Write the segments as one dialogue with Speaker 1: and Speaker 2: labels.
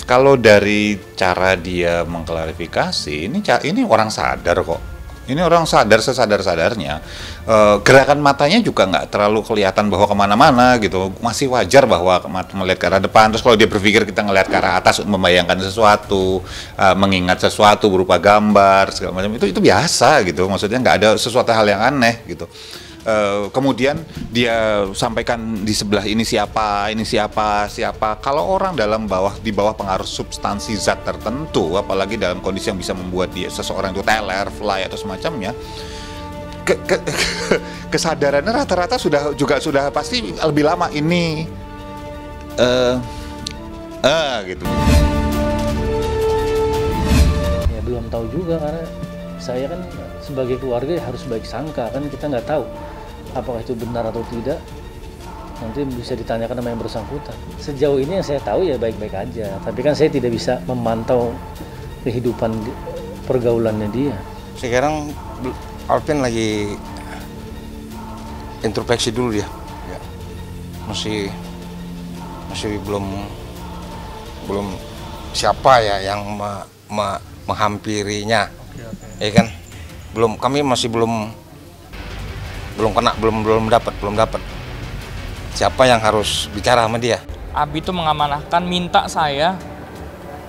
Speaker 1: Kalau dari cara dia mengklarifikasi, ini orang sadar kok. Ini orang sadar sesadar-sadarnya. Gerakan matanya juga nggak terlalu kelihatan bahwa kemana-mana gitu. Masih wajar bahwa melihat ke arah depan. Terus kalau dia berpikir kita ngelihat ke arah atas untuk membayangkan sesuatu, mengingat sesuatu berupa gambar segala macam, itu biasa gitu. Maksudnya nggak ada sesuatu hal yang aneh gitu. Kemudian dia sampaikan di sebelah ini siapa. Kalau orang di bawah pengaruh substansi zat tertentu, apalagi dalam kondisi yang bisa membuat seseorang itu teler, fly atau semacamnya, kesadarannya rata-rata sudah pasti lebih lama ini, gitu.
Speaker 2: Ya belum tahu juga, karena saya kan sebagai keluarga harus baik sangka, kan kita nggak tahu apakah itu benar atau tidak, nanti bisa ditanyakan sama yang bersangkutan. Sejauh ini yang saya tahu ya baik-baik aja, tapi kan saya tidak bisa memantau kehidupan pergaulannya dia.
Speaker 3: Sekarang Alvin lagi introspeksi dulu dia, ya. masih belum siapa ya yang menghampirinya, ya kan? Kami masih belum dapat siapa yang harus bicara sama dia.
Speaker 4: Abi itu mengamanahkan, minta saya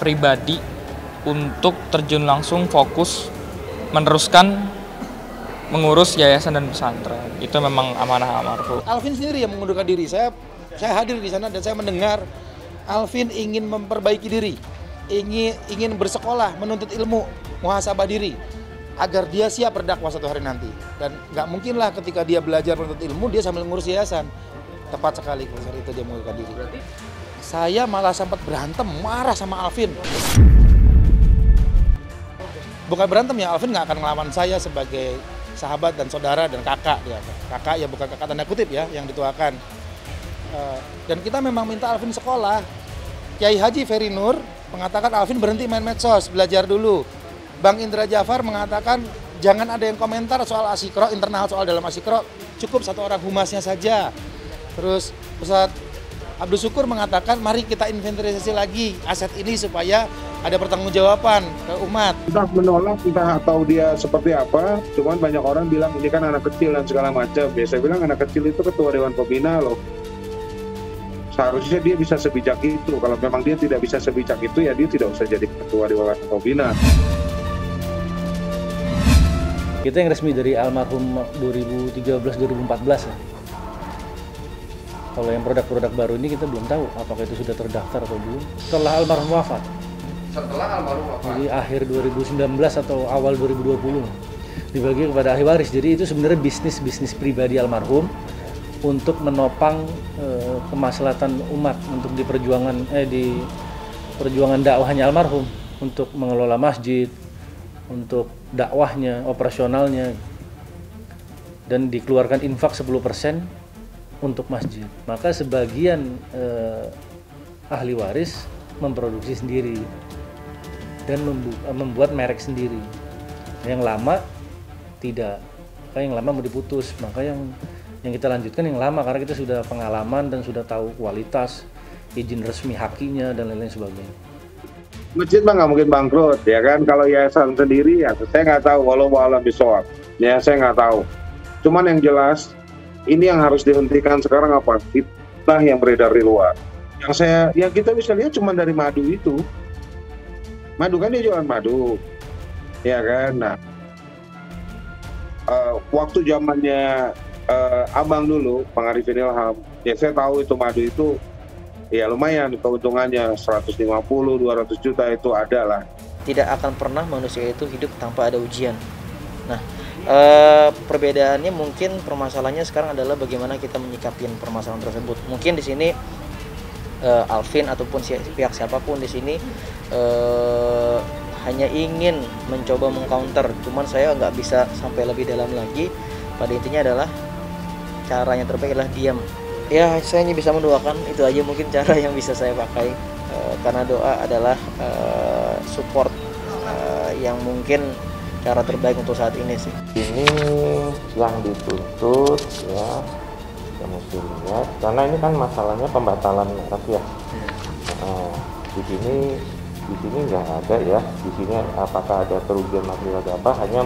Speaker 4: pribadi untuk terjun langsung fokus meneruskan mengurus yayasan dan pesantren. Itu memang amanah almarhum.
Speaker 5: Alvin sendiri yang mengundurkan diri. Saya hadir di sana dan saya mendengar Alvin ingin memperbaiki diri, ingin bersekolah, menuntut ilmu, muhasabah diri, agar dia siap berdakwah suatu hari nanti. Dan nggak mungkin lah ketika dia belajar menuntut ilmu, dia sambil ngurus yayasan. Tepat sekali kalau saat itu dia mengundurkan diri. Berarti saya malah sempat berantem, marah sama Alvin. Bukan berantem ya, Alvin nggak akan ngelawan saya sebagai sahabat dan saudara dan kakak. Dia kakak ya, bukan kakak tanda kutip ya, yang dituakan. Dan kita memang minta Alvin sekolah. Kiai Haji Ferry Nur mengatakan Alvin berhenti main medsos, belajar dulu. Bang Indra Jafar mengatakan jangan ada yang komentar soal Asyikro, internal soal dalam Asyikro, cukup satu orang humasnya saja. Terus Ustaz Abdul Syukur mengatakan mari kita inventarisasi lagi aset ini supaya ada pertanggungjawaban ke umat.
Speaker 6: Entah menolak, entah atau dia seperti apa, cuman banyak orang bilang ini kan anak kecil dan segala macam. Biasa bilang anak kecil itu ketua Dewan Pembina loh. Seharusnya dia bisa sebijak itu. Kalau memang dia tidak bisa sebijak itu, ya dia tidak usah jadi ketua Dewan Pembina.
Speaker 2: Kita yang resmi dari almarhum 2013-2014 lah. Kalau yang produk-produk baru ini kita belum tahu apakah itu sudah terdaftar atau belum. Setelah almarhum wafat. Jadi akhir 2019 atau awal 2020 dibagi kepada ahli waris. Jadi itu sebenarnya bisnis pribadi almarhum untuk menopang kemaslahatan umat untuk di perjuangan dakwahnya almarhum, untuk mengelola masjid, untuk dakwahnya, operasionalnya, dan dikeluarkan infak 10% untuk masjid. Maka sebagian ahli waris memproduksi sendiri dan membuat merek sendiri. Yang lama tidak, yang lama mau diputus. Maka yang kita lanjutkan yang lama karena kita sudah pengalaman dan sudah tahu kualitas, izin resmi hakinya dan lain-lain sebagainya.
Speaker 6: Masjid mah nggak mungkin bangkrut, ya kan? Kalau yayasan sendiri, ya saya nggak tahu. Walau alam bisawab, ya saya nggak tahu. Cuman yang jelas, ini yang harus dihentikan sekarang apa? Fitnah yang beredar di luar. Yang kita bisa lihat cuma dari madu itu. Madu kan dia jualan madu, ya kan? Nah, waktu zamannya abang dulu, Bang Arifin Ilham, ya saya tahu itu madu itu ya lumayan keuntungannya 150-200 juta itu ada lah.
Speaker 7: Tidak akan pernah manusia itu hidup tanpa ada ujian. Nah, perbedaannya mungkin permasalahannya sekarang adalah bagaimana kita menyikapin permasalahan tersebut. Mungkin di sini Alvin ataupun pihak siapapun di sini hanya ingin mencoba mengcounter, cuman saya nggak bisa sampai lebih dalam lagi. Pada intinya adalah cara yang terbaik adalah diam. Ya, saya hanya bisa mendoakan, itu aja mungkin cara yang bisa saya pakai, karena doa adalah support yang mungkin cara terbaik untuk saat ini sih.
Speaker 8: Ini yang dituntut ya, yang mesti lihat, karena ini kan masalahnya pembatalan merek ya. Di sini nggak ada ya. Di sini apakah ada kerugian material atau apa? Hanya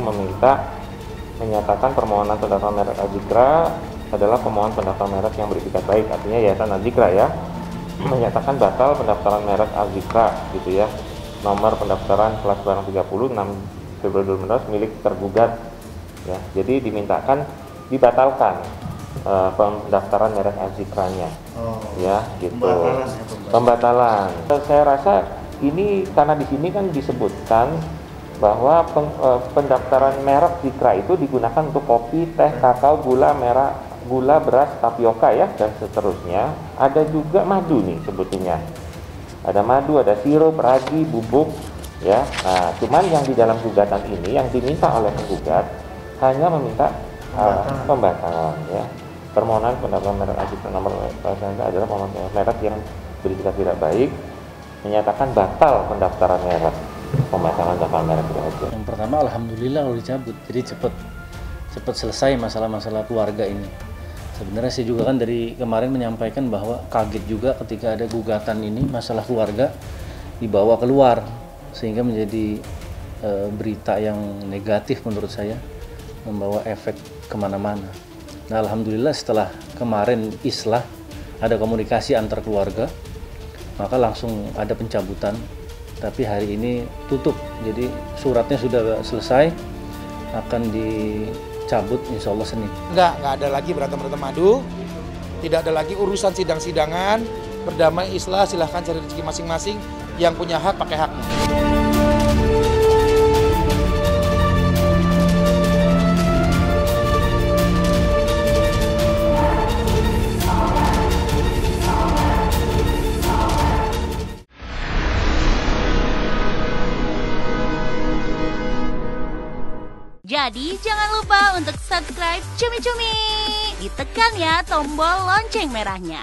Speaker 8: menyatakan permohonan pendaftaran merek Azikra adalah pemohon pendaftaran merek yang beretikat baik, artinya Yayasan Azikra ya, menyatakan batal pendaftaran merek Azikra gitu ya. Nomor pendaftaran kelas barang 30 6 Februari 2019 milik tergugat ya. Jadi dimintakan dibatalkan pendaftaran merek Azikranya. Ya, gitu. Pembatalan. Saya rasa ini karena di sini kan disebutkan bahwa pendaftaran merek Zikra itu digunakan untuk kopi, teh, kakao, gula merah, gula, beras, tapioka ya, dan seterusnya. Ada juga madu nih sebetulnya. Ada madu, ada sirup, ragi, bubuk ya. Nah, cuman yang di dalam gugatan ini yang diminta oleh penggugat hanya meminta pembatalan ya. Permohonan pendaftaran merek Azikra nomor adalah permohonan merek yang beretikat tidak baik, menyatakan batal pendaftaran merek. Pembatalan pendaftaran merek tidak baik.
Speaker 2: Yang pertama alhamdulillah kalau dicabut, jadi cepat selesai masalah-masalah keluarga ini. Sebenarnya saya juga kan dari kemarin menyampaikan bahwa kaget juga ketika ada gugatan ini masalah keluarga dibawa keluar sehingga menjadi berita yang negatif menurut saya, membawa efek kemana-mana. Nah alhamdulillah setelah kemarin islah ada komunikasi antar keluarga, maka langsung ada pencabutan. Tapi hari ini tutup, jadi suratnya sudah selesai, akan dicabut insya Allah Senin.
Speaker 5: Enggak ada lagi berantem-berantem madu, tidak ada lagi urusan sidang-sidangan, berdamai islah, silahkan cari rezeki masing-masing, yang punya hak pakai haknya.
Speaker 9: Jadi jangan lupa untuk subscribe Cumi Cumi. Ditekan ya tombol lonceng merahnya.